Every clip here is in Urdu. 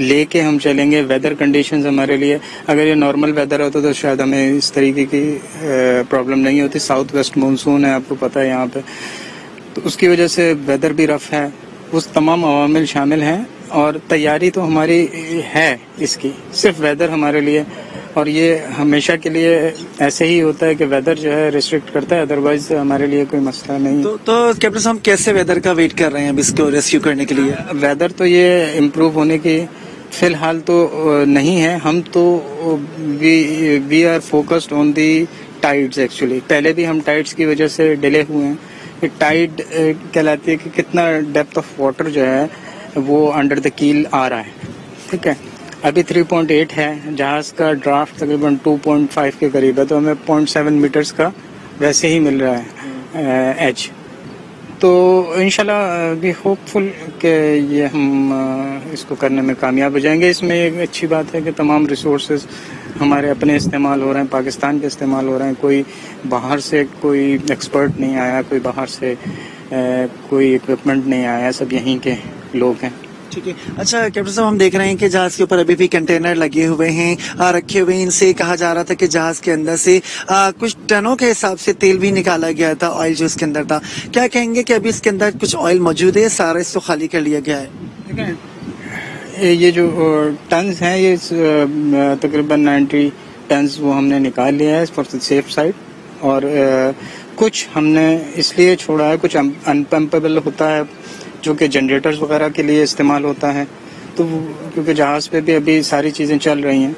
لے کے ہم چلیں گے. ویدر کنڈیشنز ہمارے لیے اگر یہ نارمل ویدر ہوتا تو شاید ہمیں اس طریقے کی پرابلم نہیں ہوتی. ساؤتھ ویسٹ مونسون ہے, آپ کو پتہ ہے یہاں پہ, تو اس کی وجہ سے ویدر بھی رف ہے. وہ تمام عوامل شامل ہیں اور تیاری تو ہماری ہے اس کی, صرف ویدر ہمارے لیے, اور یہ ہمیشہ کے لیے ایسے ہی ہوتا ہے کہ ویدر جو ہے ریسٹرکٹ کرتا ہے, ادروائز ہمارے لیے کوئی مسئلہ نہیں. تو کیپٹن صاحب کیسے ویدر کا ویٹ کر رہے ہیں اب اس کو ریسکیو کرنے کے لیے؟ ویدر تو یہ امپروو ہونے کی فی الحال تو نہیں ہے. ہم تو we are focused on the tides. Actually پہلے بھی ہم ٹائڈز کی وجہ سے ڈیلے ہوئے ہیں. ٹائڈ کہلاتی ہے کہ کتنا ڈیپتھ آف واٹر جو ہے وہ انڈر دا کیل آ رہا ہے. ٹھیک ہے, ابھی 3.8 ہے, جہاز کا ڈرافٹ تقریباً 2.5 کے قریب ہے, تو ہمیں 0.7 میٹرز کا ویسے ہی مل رہا ہے ایج. تو انشاءاللہ بھی ہوپ فل کہ یہ ہم اس کو کرنے میں کامیاب ہو جائیں گے. اس میں ایک اچھی بات ہے کہ تمام ریسورسز ہمارے اپنے استعمال ہو رہے ہیں, پاکستان کے استعمال ہو رہے ہیں. کوئی باہر سے کوئی ایکسپرٹ نہیں آیا, کوئی باہر سے کوئی اکوپمنٹ نہیں آیا, سب یہیں کے لوگ ہیں. ٹھیک ہے. اچھا کیپٹن صاحب, ہم دیکھ رہے ہیں کہ جہاز کے اوپر ابھی بھی کنٹینر لگے ہوئے ہیں, رکھے ہوئے ہیں. ان سے کہا جا رہا تھا کہ جہاز کے اندر سے کچھ ٹنوں کے حساب سے تیل بھی نکالا گیا تھا, آئل جو اس کے اندر تھا. کیا کہیں گے کہ ابھی اس کے اندر کچھ آئل موجود ہے, سارا اس کو خالی کر لیا گیا ہے؟ یہ جو ٹنز ہیں یہ تقریباً 90 ٹنز وہ ہم نے نکال لیا ہے فار سیف سائڈ, اور کچھ ہم نے اس لیے چھوڑا ہے, کچھ انپمپیبل ہوتا ہے جو کہ جنریٹرز وغیرہ کے لیے استعمال ہوتا ہے, تو کیونکہ جہاز پہ بھی ابھی ساری چیزیں چل رہی ہیں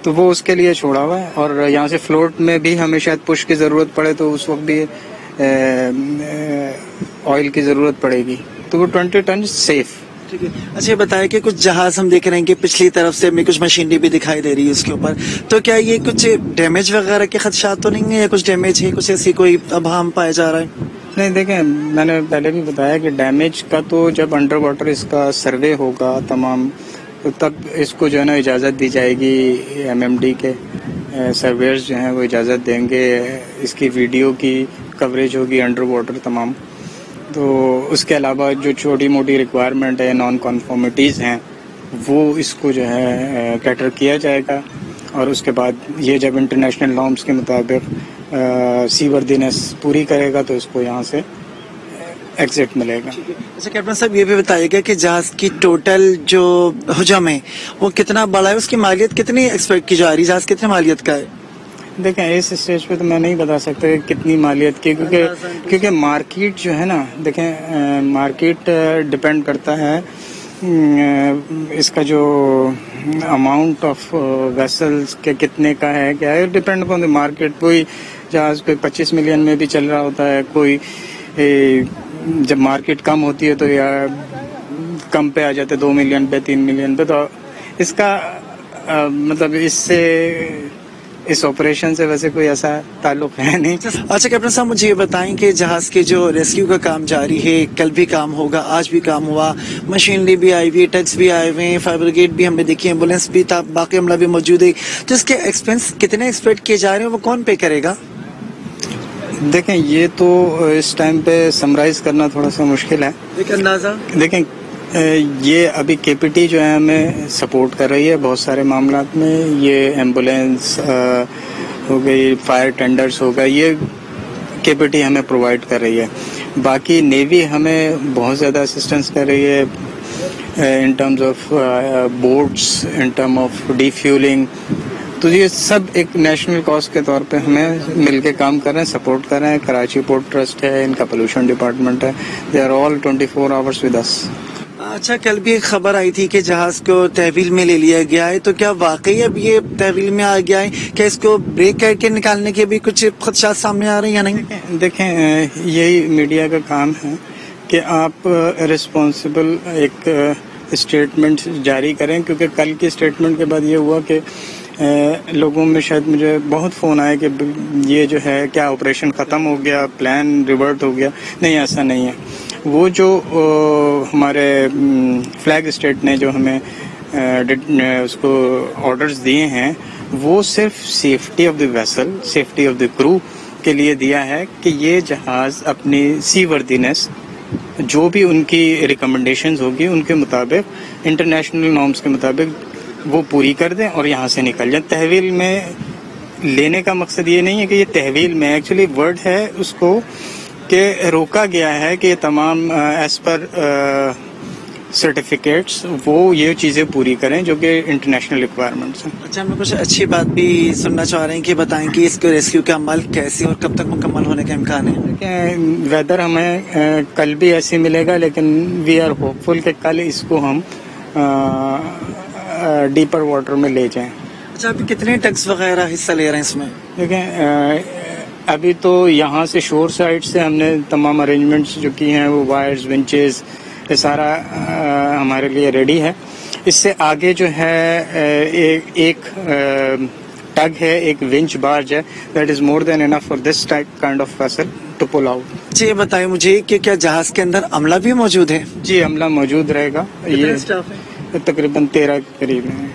تو وہ اس کے لیے چھوڑا ہوا ہے. اور یہاں سے فلوٹ میں بھی ہمیں شاید پش کی ضرورت پڑے تو اس وقت بھی آئل کی ضرورت پڑے گی, تو وہ 20 ٹن سیف. ٹھیک ہے. اچھا یہ بتائیں کہ کچھ جہاز ہم دیکھ رہے ہیں کہ پچھلی طرف سے ہمیں کچھ مشینری بھی دکھائی دے رہی ہے اس کے اوپر, تو کیا یہ کچھ ڈیمیج وغیرہ کے خدشات تو نہیں ہے, یا کچھ ڈیمیج ہے, کچھ ایسی کوئی ابہام پایا جا رہا ہے؟ نہیں, دیکھیں میں نے پہلے بھی بتایا کہ ڈیمیج کا تو جب انڈر واٹر اس کا سروے ہوگا تمام, تو تب اس کو جو ہے نا اجازت دی جائے گی. MMD کے سرویئرز جو ہیں وہ اجازت دیں گے, اس کی ویڈیو کی کوریج ہوگی انڈر واٹر تمام. تو اس کے علاوہ جو چھوٹی موٹی ریکوائرمنٹ ہے, نان کنفارمیٹیز ہیں, وہ اس کو جو ہے کیٹر کیا جائے گا. اور اس کے بعد یہ جب انٹرنیشنل نارمس کے مطابق سی وردینس پوری کرے گا تو اس کو یہاں سے ایگزٹ ملے گا. اچھا کیپٹن صاحب یہ بھی بتائیے گا کہ جہاز کی ٹوٹل جو حجم ہے وہ کتنا بڑا ہے, اس کی مالیت کتنی ایکسپیکٹ کی جا رہی ہے, جہاز کتنے مالیت کا ہے؟ دیکھیں اس اسٹیج پہ تو میں نہیں بتا سکتا کتنی مالیت کی, کیونکہ مارکیٹ جو ہے نا, دیکھیں مارکیٹ ڈپینڈ کرتا ہے اس کا جو اماؤنٹ آف ویسلز کے کتنے کا ہے, کیا ہے, ڈپینڈ اپون دی مارکیٹ. کوئی جہاز پہ 25 ملین میں بھی چل رہا ہوتا ہے, کوئی جب مارکیٹ کم ہوتی ہے تو یا کم پہ آ جاتے 2 ملین پہ, 3 ملین پہ. تو اس کا مطلب اس آپریشن سے ویسے کوئی ایسا تعلق ہے نہیں. اچھا کیپٹن صاحب مجھے یہ بتائیں کہ جہاز کے جو ریسکیو کا کام جاری ہے, کل بھی کام ہوگا, آج بھی کام ہوا, مشینری بھی آئی ہوئی ہے, ٹیکس بھی آئے ہوئے ہیں, فائر بریگیڈ بھی ہم نے دیکھی, ایمبولینس بھی تھا, باقی عملہ بھی موجود ہے, تو اس کے ایکسپینس کتنے ایکسپیکٹ کیے جا رہے ہیں, وہ کون پے کرے گا؟ دیکھیں یہ تو اس ٹائم پہ سمرائز کرنا تھوڑا سا مشکل ہے. ایک اندازہ دیکھیں یہ ابھی KPT جو ہے ہمیں سپورٹ کر رہی ہے بہت سارے معاملات میں. یہ ایمبولینس ہو گئی, فائر ٹینڈرز ہو گئے, یہ KPT ہمیں پرووائڈ کر رہی ہے. باقی نیوی ہمیں بہت زیادہ اسسٹنس کر رہی ہے in terms of boats, in term of defueling. تو یہ سب ایک نیشنل کاز کے طور پہ ہمیں مل کے کام کر رہے ہیں, سپورٹ کر رہے ہیں. کراچی پورٹ ٹرسٹ ہے, ان کا پولوشن ڈپارٹمنٹ ہے, they are all 24 hours with us. اچھا کل بھی ایک خبر آئی تھی کہ جہاز کو تحویل میں لے لیا گیا ہے, تو کیا واقعی اب یہ تحویل میں آ گیا ہے, کیا اس کو بریک کر کے نکالنے کے بھی کچھ خدشات سامنے آ رہے ہیں یا نہیں؟ دیکھیں یہی میڈیا کا کام ہے کہ آپ رسپانسبل ایک اسٹیٹمنٹ جاری کریں, کیونکہ کل کی اسٹیٹمنٹ کے بعد یہ ہوا کہ لوگوں میں شاید مجھے بہت فون آئے کہ یہ جو ہے کیا آپریشن ختم ہو گیا, پلان ریورٹ ہو گیا. نہیں, ایسا نہیں ہے. وہ جو ہمارے فلیگ اسٹیٹ نے جو ہمیں اس کو آرڈرز دیے ہیں وہ صرف safety of the vessel, safety of the کرو کے لیے دیا ہے کہ یہ جہاز اپنی سی وردینس جو بھی ان کی ریکمنڈیشنز ہوگی ان کے مطابق انٹرنیشنل نارمس کے مطابق وہ پوری کر دیں اور یہاں سے نکل جائیں. تحویل میں لینے کا مقصد یہ نہیں ہے کہ یہ تحویل میں ایکچولی ورڈ ہے اس کو کہ روکا گیا ہے کہ یہ تمام ایز پر سرٹیفکیٹس وہ یہ چیزیں پوری کریں جو کہ انٹرنیشنل ریکوائرمنٹس ہیں. اچھا ہم کچھ اچھی بات بھی سننا چاہ رہے ہیں کہ بتائیں کہ اس کے ریسکیو کا عمل کیسے اور کب تک مکمل ہونے کا امکان ہے؟ ویدر ہمیں کل بھی ایسے ملے گا لیکن وی آر ہوپ فل کہ کل اس کو ہم ڈیپر واٹر میں لے جائیں. اچھا ابھی کتنے ٹگس وغیرہ حصہ لے رہے ہیں اس میں؟ دیکھیں ابھی تو یہاں سے شور سائڈ سے ہم نے تمام ارینجمنٹس جو کی ہیں وہ وائرز ونچز یہ سارا ہمارے لیے ریڈی ہے. اس سے آگے جو ہے ایک ٹگ ہے ایک ونچ بارج ہے that is more than enough for this kind of vessel to pull out. جی یہ بتائیں مجھے کہ کیا جہاز کے اندر عملہ بھی موجود ہے؟ جی عملہ موجود رہے گا. یہ تقریباً 13 کے قریب ہے.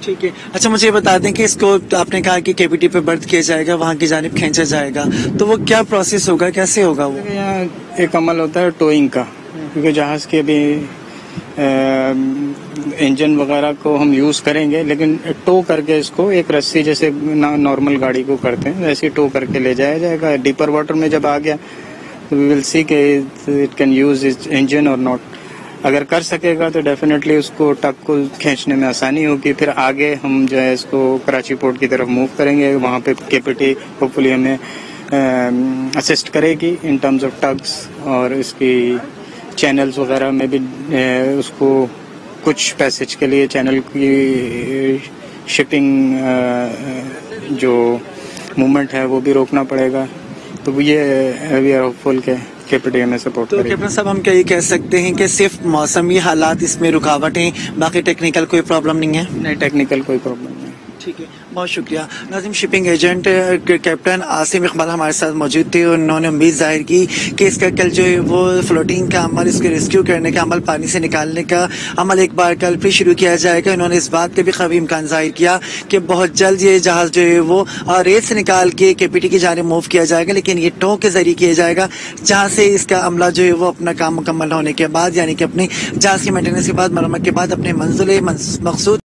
ٹھیک ہے. اچھا مجھے یہ بتا دیں کہ اس کو آپ نے کہا کہ KPT پہ برتھ کیا جائے گا وہاں کی جانب کھینچا جائے گا تو وہ کیا پروسیس ہوگا کیسے ہوگا وہ؟ یہاں ایک عمل ہوتا ہے ٹوئنگ کا کیونکہ جہاز کے بھی انجن وغیرہ کو ہم یوز کریں گے لیکن ٹو کر کے اس کو ایک رسی جیسے نارمل گاڑی کو کرتے ہیں ویسے ٹو کر کے لے جایا جائے گا. ڈیپر واٹر میں جب آ گیا تو وی ول سی کہ it can use it engine اور ناٹ. اگر کر سکے گا تو ڈیفینیٹلی اس کو ٹگ کو کھینچنے میں آسانی ہوگی. پھر آگے ہم جو ہے اس کو کراچی پورٹ کی طرف موو کریں گے. وہاں پہ KPT ہوپ فلی ہمیں اسسٹ کرے گی ان ٹرمز آف ٹگس اور اس کی چینلز وغیرہ میں بھی اس کو کچھ پیسج کے لیے چینل کی شپنگ جو موومنٹ ہے وہ بھی روکنا پڑے گا. تو یہ وی آر ہوپ فل کے KPT ہمیں سپورٹ کرے گی. کیپٹن صاحب ہم کیا یہ کہہ سکتے ہیں کہ صرف موسمی حالات اس میں رکاوٹ ہیں باقی ٹیکنیکل کوئی پرابلم نہیں ہے؟ نہیں ٹیکنیکل کوئی پرابلم نہیں. ٹھیک ہے بہت شکریہ. ناظرین shipping agent captain Asim Iqbal ہمارے ساتھ موجود تھے اور انہوں نے امید ظاہر کی کہ اس کا کل جو ہے وہ فلوٹنگ کا عمل اس کو ریسکیو کرنے کا عمل پانی سے نکالنے کا عمل ایک بار کل پھر شروع کیا جائے گا. انہوں نے اس بات کا بھی قوی امکان ظاہر کیا کہ بہت جلد یہ جہاز جو ہے وہ ریت سے نکال کے KPT کی جانب موو کیا جائے گا لیکن یہ ٹو کے ذریعے کیا جائے گا جہاں سے اس کا عملہ جو ہے وہ اپنا کام مکمل ہونے کے بعد یعنی کہ اپنے جہاز کی مینٹیننس کے بعد مرمت کے بعد اپنے منزل مقصود